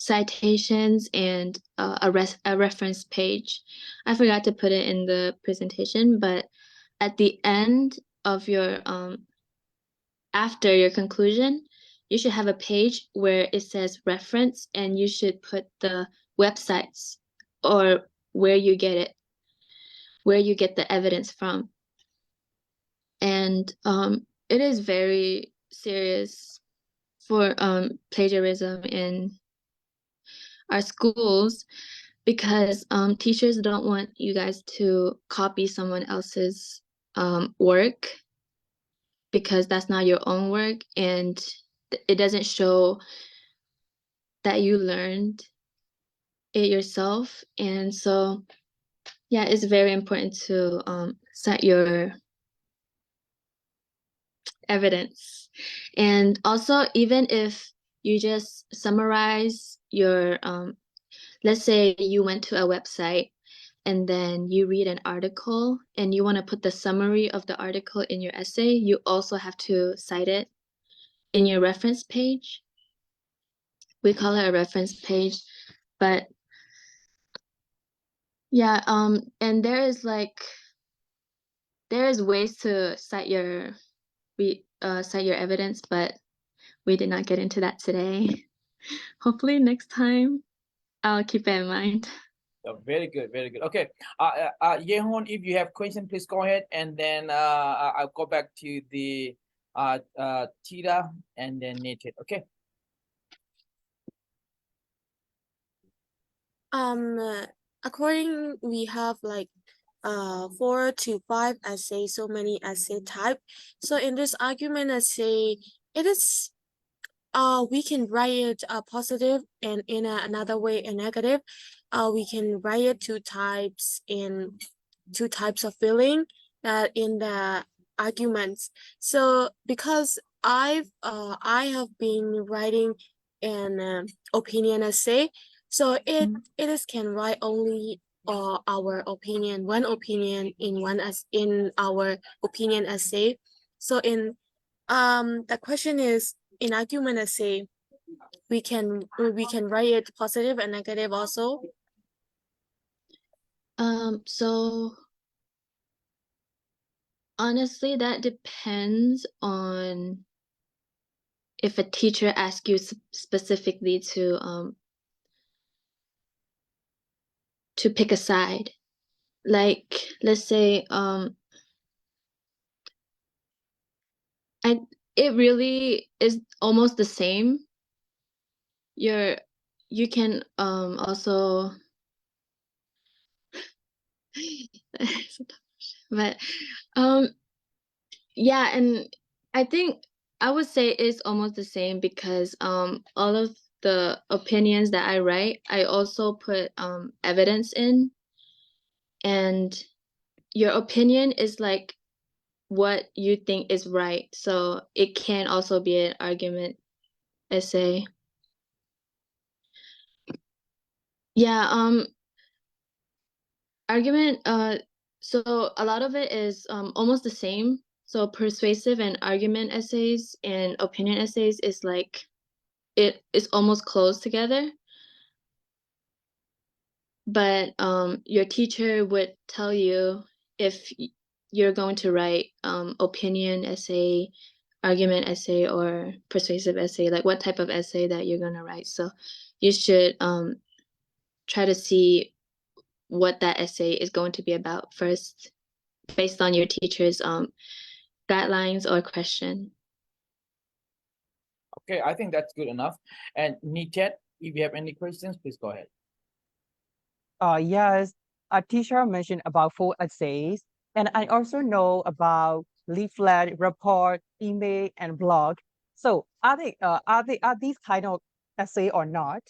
citations and a reference page. I forgot to put it in the presentation, but at the end of your after your conclusion, you should have a page where it says reference, and you should put the websites or where you get it, where you get the evidence from. And it is very serious for plagiarism in our schools because teachers don't want you guys to copy someone else's work because that's not your own work, and it doesn't show that you learned it yourself. And so, yeah, it's very important to cite your evidence. And also, even if you just summarize your, let's say you went to a website and then you read an article and you want to put the summary of the article in your essay, you also have to cite it in your reference page. We call it a reference page, but yeah, and there is ways to cite your evidence, but we did not get into that today. Hopefully next time I'll keep it in mind. Oh, very good, very good. Okay, Yehon, if you have question, please go ahead, and then I'll go back to the Tira and then Nathan. Okay. According we have like 4 to 5 essays, so many essay type. So in this argument essay, it is we can write it positive and in another way a negative. We can write it two types of feeling that in the arguments. So because I have been writing an opinion essay, so it is can write only our opinion, one opinion in our opinion essay. So in the question is in argument essay, we can write it positive and negative also. So honestly, that depends on if a teacher asks you specifically to pick a side. Like, let's say it really is almost the same. You can also but yeah, and I think I would say it's almost the same because all of the opinions that I write, I also put evidence in, and your opinion is like what you think is right. So it can also be an argument essay. Yeah, argument, so a lot of it is almost the same. So persuasive and argument essays and opinion essays is like it is almost close together. But your teacher would tell you if you're going to write opinion essay, argument essay, or persuasive essay, like what type of essay that you're going to write. So you should try to see what that essay is going to be about first, based on your teacher's guidelines or question. Okay, I think that's good enough. And Nitet, if you have any questions, please go ahead. Yes, a teacher mentioned about 4 essays, and I also know about leaflet, report, email, and blog. So are these kind of essay or not?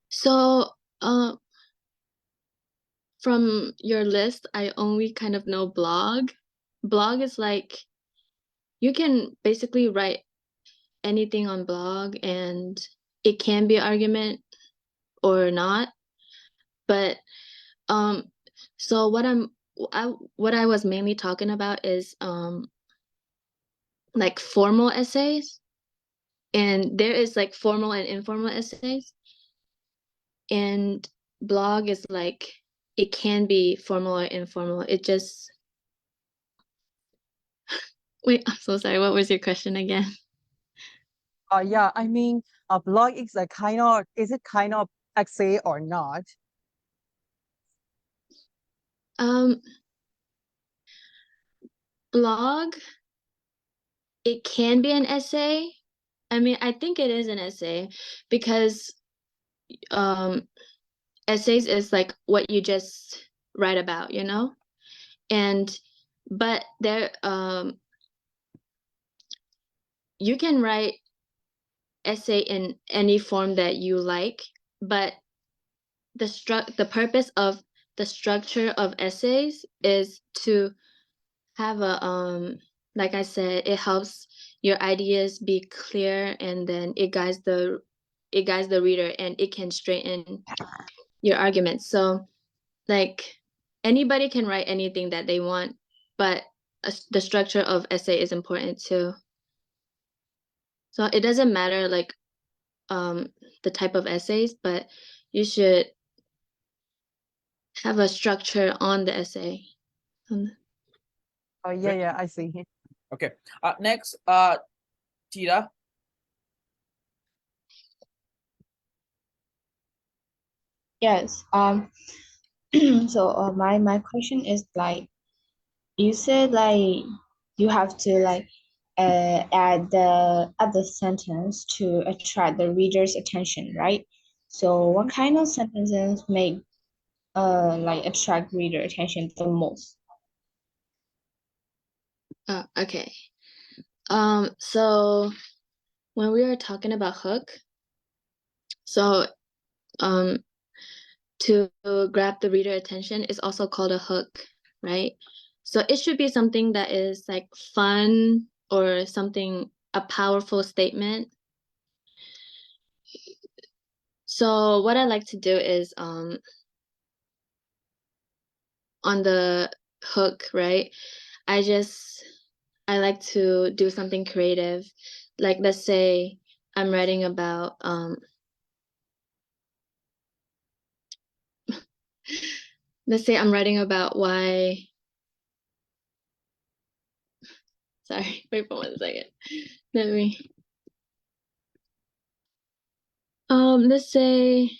So from your list, I only kind of know blog. Blog is like you can basically write anything on blog, and it can be argument or not. But so what I'm what I was mainly talking about is like formal essays, and there is like formal and informal essays, and blog is like it can be formal or informal. It just wait, I'm so sorry. What was your question again? Yeah, I mean, a blog is a kind of, is it kind of essay or not? Blog, it can be an essay. I mean, I think it is an essay because essays is like what you just write about, you know? And but there you can write essay in any form that you like, but the purpose of the structure of essays is to have a like I said, it helps your ideas be clear, and then it guides the reader, and it can straighten your arguments. So like anybody can write anything that they want, but the structure of essay is important too. So it doesn't matter like the type of essays, but you should have a structure on the essay. Oh, yeah, yeah, I see. Okay. Next, Tira. Yes. So my question is like you said like you have to like add the sentence to attract the reader's attention, right? So what kind of sentences make like attract reader attention the most? Okay. So when we are talking about hook, so to grab the reader attention is also called a hook, right? So it should be something that is like fun or something, a powerful statement. So what I like to do is on the hook, right? I like to do something creative. Like let's say I'm writing about let's say I'm writing about why, sorry, wait for 1 second. Let me let's say,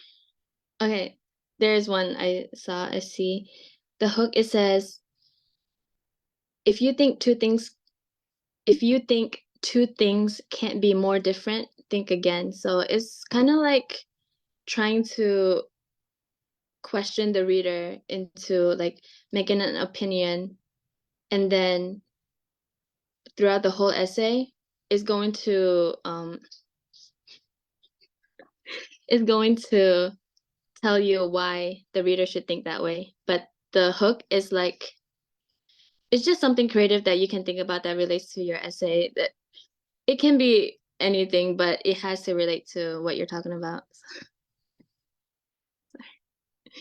okay, there's one I see. The hook, it says, if you think two things can't be more different, think again. So it's kind of like trying to question the reader into like making an opinion, and then throughout the whole essay is going to tell you why the reader should think that way. But the hook is like, it's just something creative that you can think about that relates to your essay. That it can be anything, but it has to relate to what you're talking about.